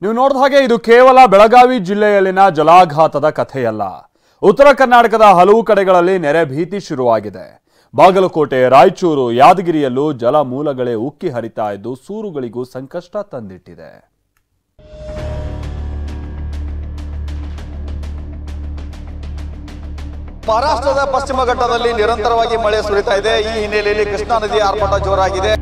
ನೀವು ನೋಡಿದ ಹಾಗೆ ಇದು ಕೇವಲ ಬೆಳಗಾವಿ ಜಿಲ್ಲೆಯಲ್ಲಿನ ಜಲಾಘಾತದ ಕಥೆಯಲ್ಲ. ಉತ್ತರ ಕರ್ನಾಟಕದ ಹಲವು ಕಡೆಗಳಲ್ಲಿ ನೆರೆ ಭೀತಿ ಶುರುವಾಗಿದೆ. ಬಾಗಲಕೋಟೆ, ರಾಯಚೂರು, ಯಾದಗಿರಿಯಲ್ಲೂ ಜಲಮೂಲಗಳೇ ಉಕ್ಕಿ ಹರಿತಾ ಇದ್ದು ಸೂರುಗಳಿಗೂ ಸಂಕಷ್ಟ ತಂದಿಟ್ಟಿದೆ. ಮಹಾರಾಷ್ಟ್ರದ ಪಶ್ಚಿಮ ಘಟ್ಟದಲ್ಲಿ ನಿರಂತರವಾಗಿ ಮಳೆ ಸುರಿತಾ ಇದೆ. ಈ ಹಿನ್ನೆಲೆಯಲ್ಲಿ ಕೃಷ್ಣಾ ನದಿ ಆರ್ಭಟ ಜೋರಾಗಿದೆ.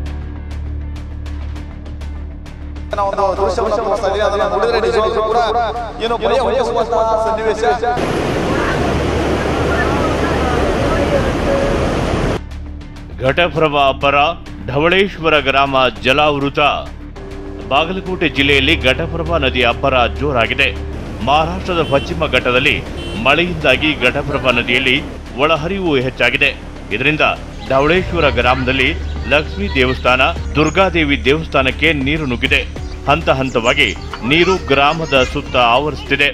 ಘಟಪ್ರಭಾ ಅಬ್ಬರ, ಢವಳೇಶ್ವರ ಗ್ರಾಮ ಜಲಾವೃತ. ಬಾಗಲಕೋಟೆ ಜಿಲ್ಲೆಯಲ್ಲಿ ಘಟಪ್ರಭಾ ನದಿ ಅಬ್ಬರ ಜೋರಾಗಿದೆ. ಮಹಾರಾಷ್ಟ್ರದ ಪಶ್ಚಿಮ ಘಟ್ಟದಲ್ಲಿ ಮಳೆಯಿಂದಾಗಿ ಘಟಪ್ರಭಾ ನದಿಯಲ್ಲಿ ಒಳಹರಿವು ಹೆಚ್ಚಾಗಿದೆ. ಇದರಿಂದ ಢವಳೇಶ್ವರ ಗ್ರಾಮದಲ್ಲಿ ಲಕ್ಷ್ಮೀ ದೇವಸ್ಥಾನ, ದುರ್ಗಾದೇವಿ ದೇವಸ್ಥಾನಕ್ಕೆ ನೀರು ನುಗ್ಗಿದೆ. ಹಂತ ಹಂತವಾಗಿ ನೀರು ಗ್ರಾಮದ ಸುತ್ತ ಆವರಿಸುತ್ತಿದೆ.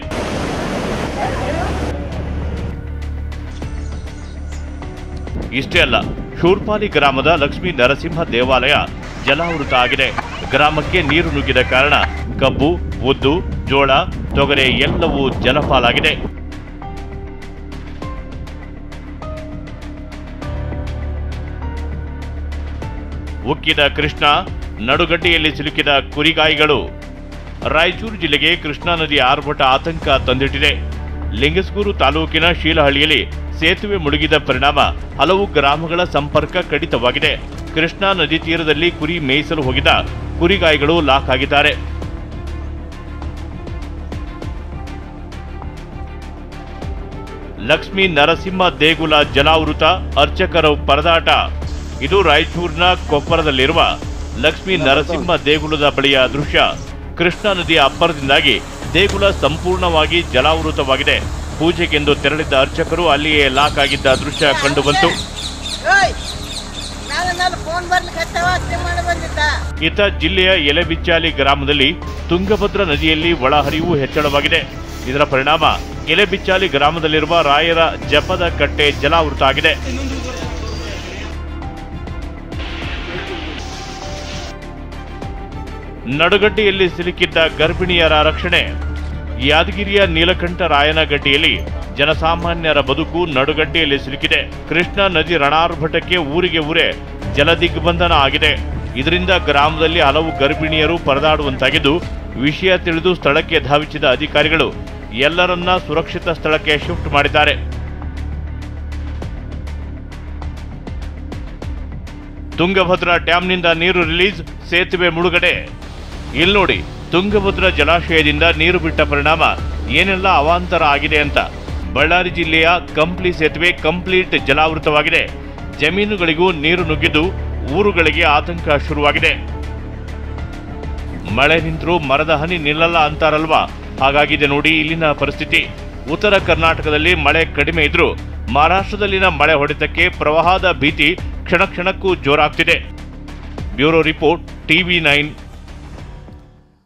ಇಷ್ಟೇ ಅಲ್ಲ, ಶೂರ್ಪಾಲಿ ಗ್ರಾಮದ ಲಕ್ಷ್ಮೀ ನರಸಿಂಹ ದೇವಾಲಯ ಜಲಾವೃತ ಆಗಿದೆ. ಗ್ರಾಮಕ್ಕೆ ನೀರು ನುಗ್ಗಿದ ಕಾರಣ ಕಬ್ಬು, ಉದ್ದು, ಜೋಳ, ತೊಗರೆ ಎಲ್ಲವೂ ಜಲಪಾಲಾಗಿದೆ. ಉಕ್ಕಿದ ಕೃಷ್ಣಾ, ನಡುಗಡ್ಡೆಯಲ್ಲಿ ಸಿಲುಕಿದ ಕುರಿಗಾಯಿಗಳು. ರಾಯಚೂರು ಜಿಲ್ಲೆಗೆ ಕೃಷ್ಣಾ ನದಿ ಆರ್ಭಟ ಆತಂಕ ತಂದಿಟ್ಟಿದೆ. ಲಿಂಗಸ್ಗೂರು ತಾಲೂಕಿನ ಶೀಲಹಳ್ಳಿಯಲ್ಲಿ ಸೇತುವೆ ಮುಳುಗಿದ ಪರಿಣಾಮ ಹಲವು ಗ್ರಾಮಗಳ ಸಂಪರ್ಕ ಕಡಿತವಾಗಿದೆ. ಕೃಷ್ಣಾ ನದಿ ತೀರದಲ್ಲಿ ಕುರಿ ಮೇಯಿಸಲು ಹೋಗಿದ್ದ ಕುರಿಗಾಯಿಗಳು ಲಾಕ್ ಆಗಿದ್ದಾರೆ. ಲಕ್ಷ್ಮೀ ನರಸಿಂಹ ದೇಗುಲ ಜಲಾವೃತ, ಅರ್ಚಕರ ಪರದಾಟ. ಇದು ರಾಯಚೂರಿನ ಕೊಪ್ಪರದಲ್ಲಿರುವ ಲಕ್ಷ್ಮೀ ನರಸಿಂಹ ದೇಗುಲದ ಬಳಿಯ ದೃಶ್ಯ. ಕೃಷ್ಣಾ ನದಿಯ ಅಬ್ಬರದಿಂದಾಗಿ ದೇಗುಲ ಸಂಪೂರ್ಣವಾಗಿ ಜಲಾವೃತವಾಗಿದೆ. ಪೂಜೆಗೆಂದು ತೆರಳಿದ್ದ ಅರ್ಚಕರು ಅಲ್ಲಿಯೇ ಲಾಕ್ ಆಗಿದ್ದ ದೃಶ್ಯ ಕಂಡುಬಂತು. ಇತ್ತ ಜಿಲ್ಲೆಯ ಎಲೆಬಿಚ್ಚಾಲಿ ಗ್ರಾಮದಲ್ಲಿ ತುಂಗಭದ್ರಾ ನದಿಯಲ್ಲಿ ಒಳಹರಿವು ಹೆಚ್ಚಳವಾಗಿದೆ. ಇದರ ಪರಿಣಾಮ ಎಲೆಬಿಚ್ಚಾಲಿ ಗ್ರಾಮದಲ್ಲಿರುವ ರಾಯರ ಜಪದ ಕಟ್ಟೆ ಜಲಾವೃತ ಆಗಿದೆ. ನಡುಗಡ್ಡೆಯಲ್ಲಿ ಸಿಲುಕಿದ್ದ ಗರ್ಭಿಣಿಯರ ರಕ್ಷಣೆ. ಯಾದಗಿರಿಯ ನೀಲಕಂಠ ರಾಯನಗಡ್ಡೆಯಲ್ಲಿ ಜನಸಾಮಾನ್ಯರ ಬದುಕು ನಡುಗಡ್ಡೆಯಲ್ಲಿ ಸಿಲುಕಿದೆ. ಕೃಷ್ಣಾ ನದಿ ರಣಾರ್ಭಟಕ್ಕೆ ಊರಿಗೆ ಊರೇ ಜಲದಿಗ್ಬಂಧನ ಆಗಿದೆ. ಇದರಿಂದ ಗ್ರಾಮದಲ್ಲಿ ಹಲವು ಗರ್ಭಿಣಿಯರು ಪರದಾಡುವಂತಾಗಿದ್ದು, ವಿಷಯ ತಿಳಿದು ಸ್ಥಳಕ್ಕೆ ಧಾವಿಸಿದ ಅಧಿಕಾರಿಗಳು ಎಲ್ಲರನ್ನ ಸುರಕ್ಷಿತ ಸ್ಥಳಕ್ಕೆ ಶಿಫ್ಟ್ ಮಾಡಿದ್ದಾರೆ. ತುಂಗಭದ್ರಾ ಡ್ಯಾಂನಿಂದ ನೀರು ರಿಲೀಸ್, ಸೇತುವೆ ಮುಳುಗಡೆ. ಇಲ್ಲಿ ನೋಡಿ, ತುಂಗಭದ್ರಾ ಜಲಾಶಯದಿಂದ ನೀರು ಬಿಟ್ಟ ಪರಿಣಾಮ ಏನೆಲ್ಲ ಅವಾಂತರ ಆಗಿದೆ ಅಂತ. ಬಳ್ಳಾರಿ ಜಿಲ್ಲೆಯ ಕಂಪ್ಲಿ ಸೇತುವೆ ಕಂಪ್ಲೀಟ್ ಜಲಾವೃತವಾಗಿದೆ. ಜಮೀನುಗಳಿಗೂ ನೀರು ನುಗ್ಗಿದ್ದು ಊರುಗಳಿಗೆ ಆತಂಕ ಶುರುವಾಗಿದೆ. ಮಳೆ ನಿಂತರೂ ಮರದ ಹನಿ ನಿಲ್ಲಲ್ಲ ಅಂತಾರಲ್ವಾ, ಹಾಗಾಗಿದೆ ನೋಡಿ ಇಲ್ಲಿನ ಪರಿಸ್ಥಿತಿ. ಉತ್ತರ ಕರ್ನಾಟಕದಲ್ಲಿ ಮಳೆ ಕಡಿಮೆ ಇದ್ರೂ ಮಹಾರಾಷ್ಟ್ರದಲ್ಲಿನ ಮಳೆ ಹೊಡೆತಕ್ಕೆ ಪ್ರವಾಹದ ಭೀತಿ ಕ್ಷಣ ಕ್ಷಣಕ್ಕೂ ಜೋರಾಗ್ತಿದೆ. Bureau report, TV9.